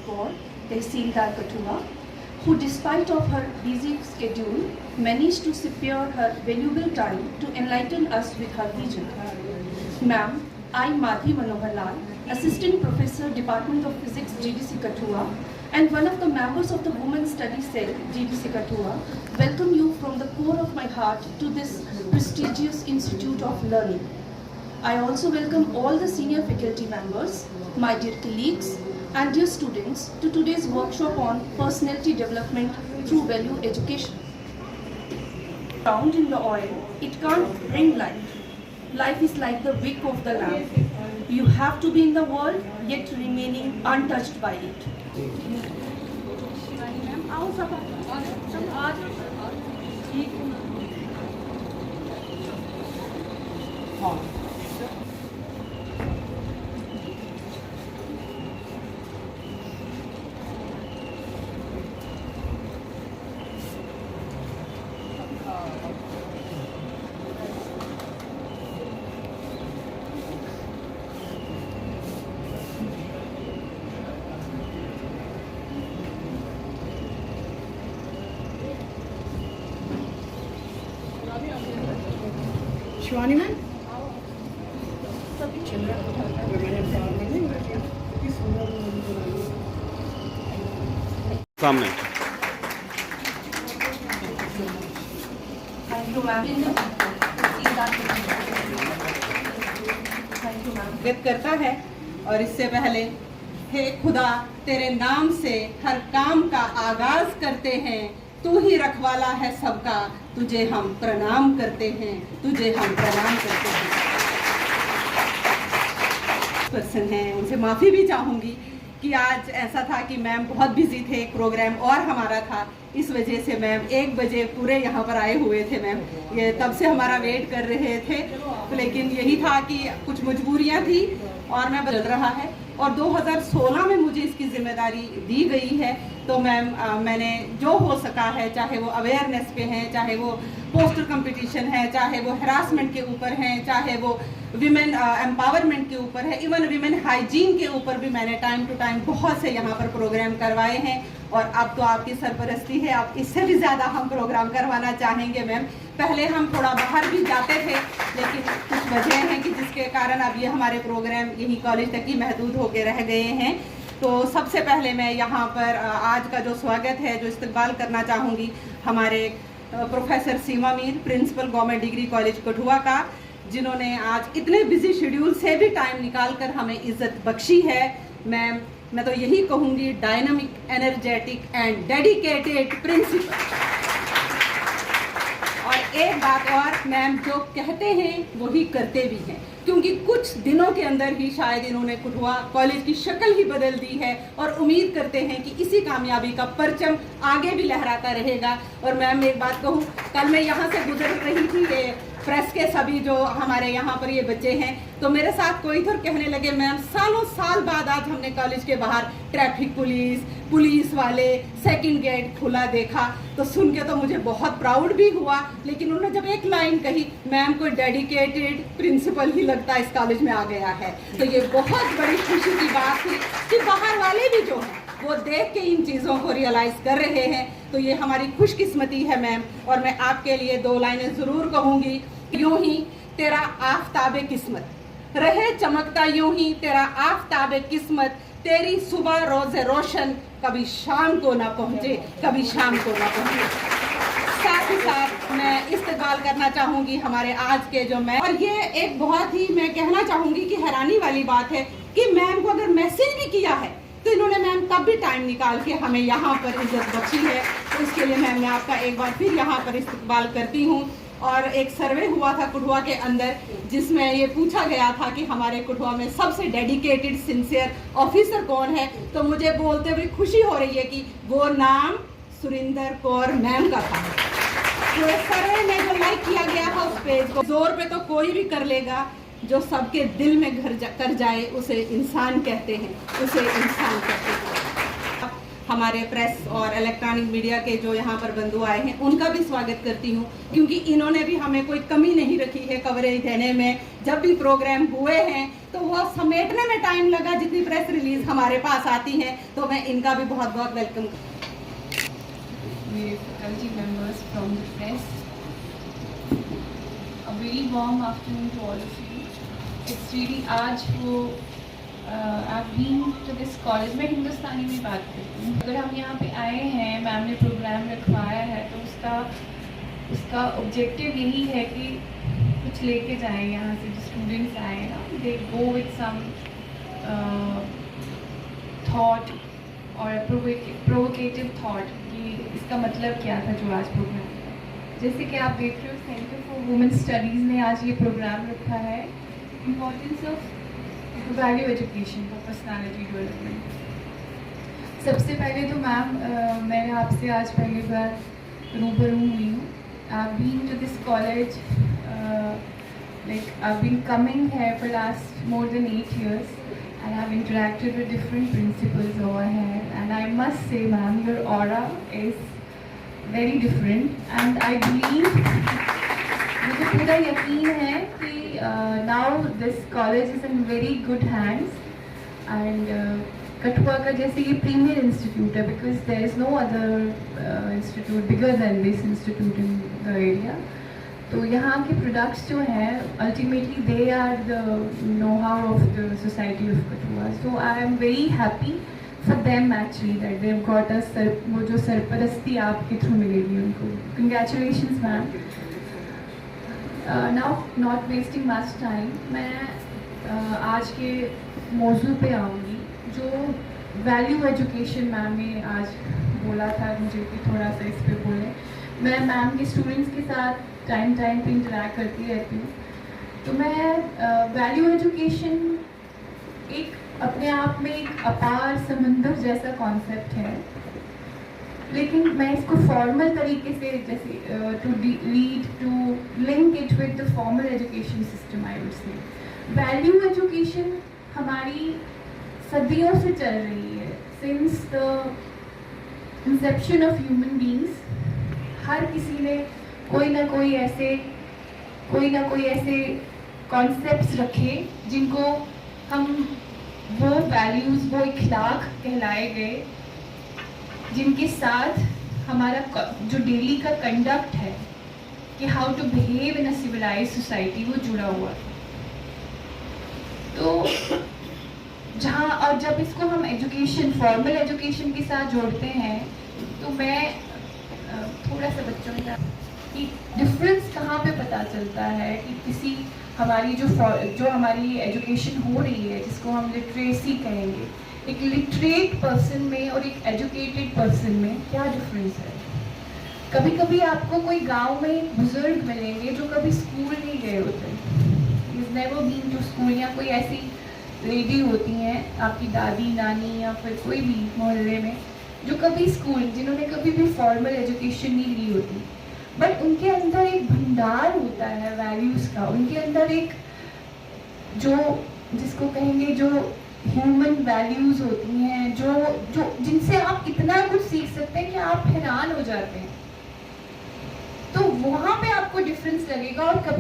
For Tehsildar Kathua, who despite of her busy schedule managed to spare her valuable time to enlighten us with her vision. Ma'am, I, Madhi Manohar Lal, Assistant Professor, Department of Physics, GDC Kathua, and one of the members of the Women's Studies Cell, GDC Kathua, welcome you from the core of my heart to this prestigious institute of learning. I also welcome all the senior faculty members, my dear colleagues, and dear students to today's workshop on personality development through value education. Found in the oil, it can't bring life. Life is like the wick of the lamp. You have to be in the world, yet remaining untouched by it. Shivani ma'am सामने Thank you, ma'am. व्यक्त करता है। और इससे पहले, हे खुदा, तेरे नाम से हर काम का आगाज करते हैं, तू ही रखवाला है सबका, तुझे हम प्रणाम करते हैं, तुझे हम प्रणाम करते हैं। पर्सन हैं, उनसे माफ़ी भी चाहूँगी कि आज ऐसा था कि मैम बहुत बिजी थे, प्रोग्राम और हमारा था, इस वजह से मैम 1 बजे पूरे यहाँ पर आए हुए थे। मैम ये तब से हमारा वेट कर रहे थे, लेकिन यही था कि कुछ मजबूरियाँ थी और मैं बदल रहा है। और 2016 में मुझे इसकी जिम्मेदारी दी गई है, तो मैम मैंने जो हो सका है, चाहे वो अवेयरनेस पे है, चाहे वो पोस्टर कंपटीशन है, चाहे वो हरासमेंट के ऊपर है, चाहे वो विमेन एम्पावरमेंट के ऊपर है, इवन विमेन हाइजीन के ऊपर भी मैंने टाइम टू टाइम बहुत से यहाँ पर प्रोग्राम करवाए हैं। और अब तो आपकी सरपरस्ती है, अब इससे भी ज़्यादा हम प्रोग्राम करवाना चाहेंगे मैम। पहले हम थोड़ा बाहर भी जाते थे, लेकिन कुछ वजह हैं कि जिसके कारण अब ये हमारे प्रोग्राम यही कॉलेज तक ही महदूद होकर रह गए हैं। तो सबसे पहले मैं यहाँ पर आज का जो स्वागत है, जो इस्तकबाल करना चाहूँगी हमारे professor Seema Mir, principal government degree college Kathua का, जिन्होंने आज इतने बिजी शेड्यूल से भी टाइम निकाल कर हमें इज्जत बख्शी है। मैं तो यही कहूँगी, dynamic, energetic and dedicated principal. और एक बात और, मैम जो कहते हैं वही करते भी हैं, क्योंकि कुछ दिनों के अंदर ही शायद इन्होंने कठुआ कॉलेज की शक्ल ही बदल दी है, और उम्मीद करते हैं कि इसी कामयाबी का परचम आगे भी लहराता रहेगा। और मैम एक बात कहूँ, कल मैं यहाँ से गुजर रही थी, ये प्रेस के सभी जो हमारे यहाँ पर ये बच्चे हैं, तो मेरे साथ कोई तो कहने लगे, मैम सालों साल बाद आज हमने कॉलेज के बाहर ट्रैफिक पुलिस वाले सेकंड गेट खुला देखा। तो सुन के तो मुझे बहुत प्राउड भी हुआ, लेकिन उन्होंने जब एक लाइन कही, मैम कोई डेडिकेटेड प्रिंसिपल ही लगता है इस कॉलेज में आ गया है, तो ये बहुत बड़ी खुशी की बात थी कि बाहर वाले भी जो हैं वो देख के इन चीज़ों को रियलाइज़ कर रहे हैं। तो ये हमारी खुशकिस्मती है मैम। और मैं आपके लिए 2 लाइनें ज़रूर कहूँगी। यूं ही तेरा आफताबे किस्मत रहे चमकता, यूं ही तेरा आफताबे किस्मत, तेरी सुबह रोज़े रोशन कभी शाम को ना पहुँचे, कभी शाम को ना पहुँचे। साथ ही साथ मैं इस्तकबाल करना चाहूँगी हमारे आज के जो मैम, और ये एक बहुत ही मैं कहना चाहूँगी कि हैरानी वाली बात है कि मैम को अगर मैसेज भी किया है तो इन्होंने मैम तब भी टाइम निकाल के हमें यहाँ पर इज्जत बख्शी है। तो इसके लिए मैम मैं आपका एक बार फिर यहाँ पर इस्तकबाल करती हूँ। और एक सर्वे हुआ था कठुआ के अंदर, जिसमें ये पूछा गया था कि हमारे कठुआ में सबसे डेडिकेटेड सिंसियर ऑफिसर कौन है, तो मुझे बोलते हुए खुशी हो रही है कि वो नाम सुरिंदर कौर मैम का था। तो सर्वे में जो लाइक किया गया था उस पेज को, जोर पे तो कोई भी कर लेगा, जो सबके दिल में कर जाए उसे इंसान कहते हैं, उसे इंसान कहते हैं। हमारे प्रेस और इलेक्ट्रॉनिक मीडिया के जो यहाँ पर बंधु आए हैं उनका भी स्वागत करती हूँ, क्योंकि इन्होंने भी हमें कोई कमी नहीं रखी है कवरेज देने में। जब भी प्रोग्राम हुए हैं तो वो समेटने में टाइम लगा जितनी प्रेस रिलीज हमारे पास आती है, तो मैं इनका भी बहुत बहुत वेलकम। मेरे faculty members from the press, a very warm afternoon to all of you. It's really आज वो I've been to this college, मैं हिंदुस्तानी में बात करती हूँ। अगर हम यहाँ पे आए हैं, मैम ने प्रोग्राम रखवाया है, तो उसका ऑब्जेक्टिव यही है कि कुछ लेके जाएं यहाँ से जो स्टूडेंट्स आए ना, दे गो विद सम थॉट और प्रोवोकेटिव थॉट कि इसका मतलब क्या था जो आज प्रोग्राम। जैसे कि आप देख रहे हो, सेंटर फॉर वुमेन स्टडीज़ ने आज ये प्रोग्राम रखा है, importance of value education for personality development. सबसे पहले तो मैम, मैं आपसे आज पहली बार रूबरू हुई हूँ। I've been to this college, like I've been coming here for last more than 8 years, and I've interacted with different principals over here, and I must say, ma'am, your aura is very different, and I believe मुझे पूरा यकीन है कि now this college is in very good hands, and Kathua का जैसे ये premier institute है, because there is no other institute bigger than this institute in the area. तो यहाँ के प्रोडक्ट्स जो हैं ultimately they are the know-how of the society of Kathua. So I am very happy for them actually that they've got us वो जो सरपरस्ती आपके through मिलेगी उनको। Congratulations ma'am. Now not wasting much time, मैं आज के मौजू पे आऊँगी जो वैल्यू एजुकेशन मैम ने आज बोला था मुझे कि थोड़ा सा इस पे बोलें। मैं मैम के स्टूडेंट्स के साथ टाइम पे इंटरेक्ट करती रहती हूँ, तो मैं वैल्यू एजुकेशन एक अपने आप में एक अपार समंदर जैसा कॉन्सेप्ट है, लेकिन मैं इसको फॉर्मल तरीके से जैसे to lead to link it with the formal education system, I would say value education हमारी सदियों से चल रही है, since the inception of human beings. हर किसी ने कोई ना कोई ऐसे कॉन्सेप्ट्स रखे जिनको हम वो वैल्यूज़, वो इखलाक कहलाए गए, जिनके साथ हमारा जो डेली का कंडक्ट है कि how to behave in a civilised society वो जुड़ा हुआ। तो जहाँ और जब इसको हम एजुकेशन, फॉर्मल एजुकेशन के साथ जोड़ते हैं, तो मैं थोड़ा सा बच्चों में कि डिफरेंस कहाँ पे पता चलता है कि किसी हमारी जो हमारी एजुकेशन हो रही है, जिसको हम लिटरेसी कहेंगे, एक लिटरेट पर्सन में और एक एजुकेटेड पर्सन में क्या डिफरेंस है। कभी कभी आपको कोई गांव में बुजुर्ग मिलेंगे जो कभी स्कूल नहीं गए होते, is never been to school, या कोई ऐसी लेडी होती हैं आपकी दादी नानी या फिर कोई भी मोहल्ले में जो कभी स्कूल, जिन्होंने कभी भी फॉर्मल एजुकेशन नहीं ली होती, बट उनके अंदर एक भंडार होता है वैल्यूज़ का, उनके अंदर एक जो जिसको कहेंगे जो ह्यूमन वैल्यूज़ होती हैं, जो जिनसे आप इतना कुछ सीख सकते हैं कि आप हैरान हो जाते हैं। तो वहाँ पे आपको डिफरेंस लगेगा। और कभी